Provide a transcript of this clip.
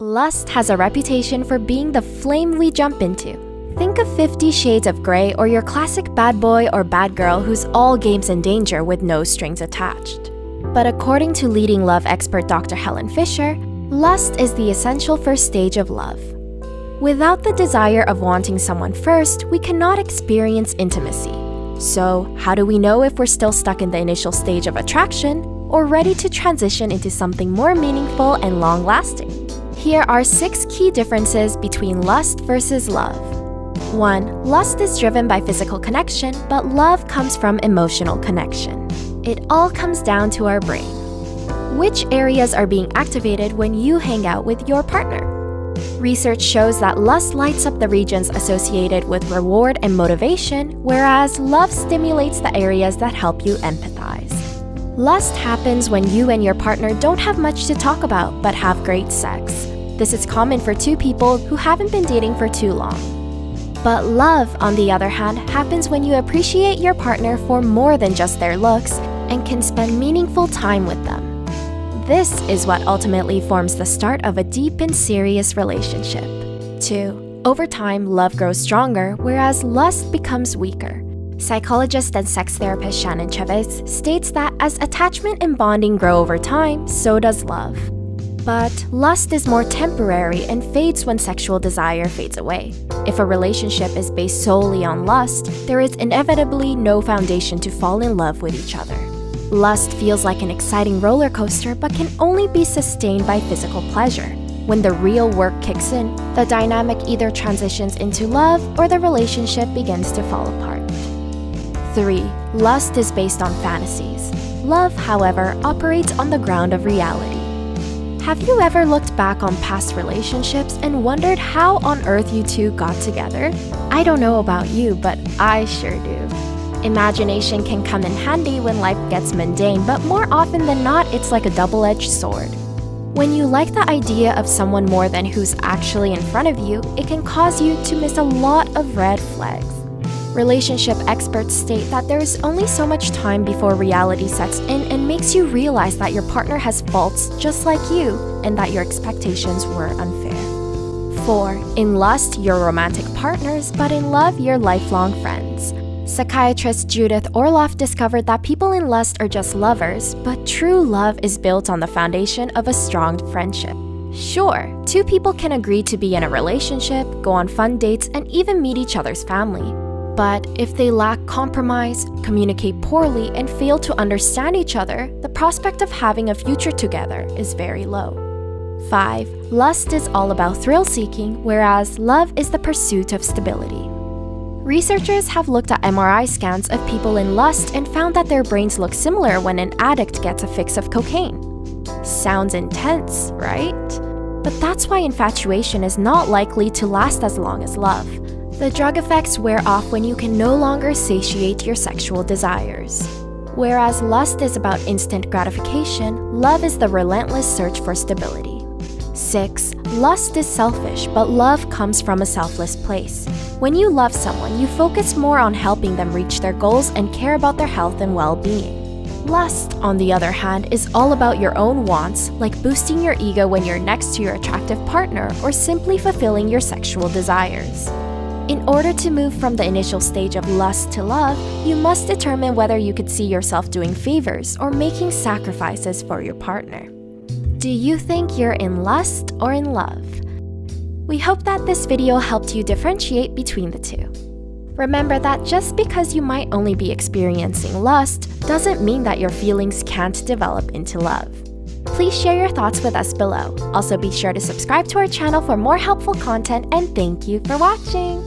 Lust has a reputation for being the flame we jump into. Think of 50 Shades of Grey or your classic bad boy or bad girl who's all games and danger with no strings attached. But according to leading love expert Dr. Helen Fisher, lust is the essential first stage of love. Without the desire of wanting someone first, we cannot experience intimacy. So, how do we know if we're still stuck in the initial stage of attraction or ready to transition into something more meaningful and long-lasting? Here are 6 key differences between lust versus love. 1. Lust is driven by physical connection, but love comes from emotional connection. It all comes down to our brain. Which areas are being activated when you hang out with your partner? Research shows that lust lights up the regions associated with reward and motivation, whereas love stimulates the areas that help you empathize. Lust happens when you and your partner don't have much to talk about but have great sex. This is common for 2 people who haven't been dating for too long. But love, on the other hand, happens when you appreciate your partner for more than just their looks and can spend meaningful time with them. This is what ultimately forms the start of a deep and serious relationship. 2. Over time, love grows stronger, whereas lust becomes weaker. Psychologist and sex therapist Shannon Chavez states that as attachment and bonding grow over time, so does love. But lust is more temporary and fades when sexual desire fades away. If a relationship is based solely on lust, there is inevitably no foundation to fall in love with each other. Lust feels like an exciting roller coaster but can only be sustained by physical pleasure. When the real work kicks in, the dynamic either transitions into love or the relationship begins to fall apart. 3. Lust is based on fantasies. Love, however, operates on the ground of reality. Have you ever looked back on past relationships and wondered how on earth you two got together? I don't know about you, but I sure do. Imagination can come in handy when life gets mundane, but more often than not, it's like a double-edged sword. When you like the idea of someone more than who's actually in front of you, it can cause you to miss a lot of red flags. Relationship experts state that there is only so much time before reality sets in and makes you realize that your partner has faults just like you and that your expectations were unfair. 4. In lust, you're romantic partners, but in love, you're lifelong friends. Psychiatrist Judith Orloff discovered that people in lust are just lovers, but true love is built on the foundation of a strong friendship. Sure, 2 people can agree to be in a relationship, go on fun dates, and even meet each other's family. But if they lack compromise, communicate poorly, and fail to understand each other, the prospect of having a future together is very low. 5. Lust is all about thrill-seeking, whereas love is the pursuit of stability. Researchers have looked at MRI scans of people in lust and found that their brains look similar when an addict gets a fix of cocaine. Sounds intense, right? But that's why infatuation is not likely to last as long as love. The drug effects wear off when you can no longer satiate your sexual desires. Whereas lust is about instant gratification, love is the relentless search for stability. 6. Lust is selfish, but love comes from a selfless place. When you love someone, you focus more on helping them reach their goals and care about their health and well-being. Lust, on the other hand, is all about your own wants, like boosting your ego when you're next to your attractive partner or simply fulfilling your sexual desires. In order to move from the initial stage of lust to love, you must determine whether you could see yourself doing favors or making sacrifices for your partner. Do you think you're in lust or in love? We hope that this video helped you differentiate between the two. Remember that just because you might only be experiencing lust doesn't mean that your feelings can't develop into love. Please share your thoughts with us below. Also, be sure to subscribe to our channel for more helpful content, and thank you for watching!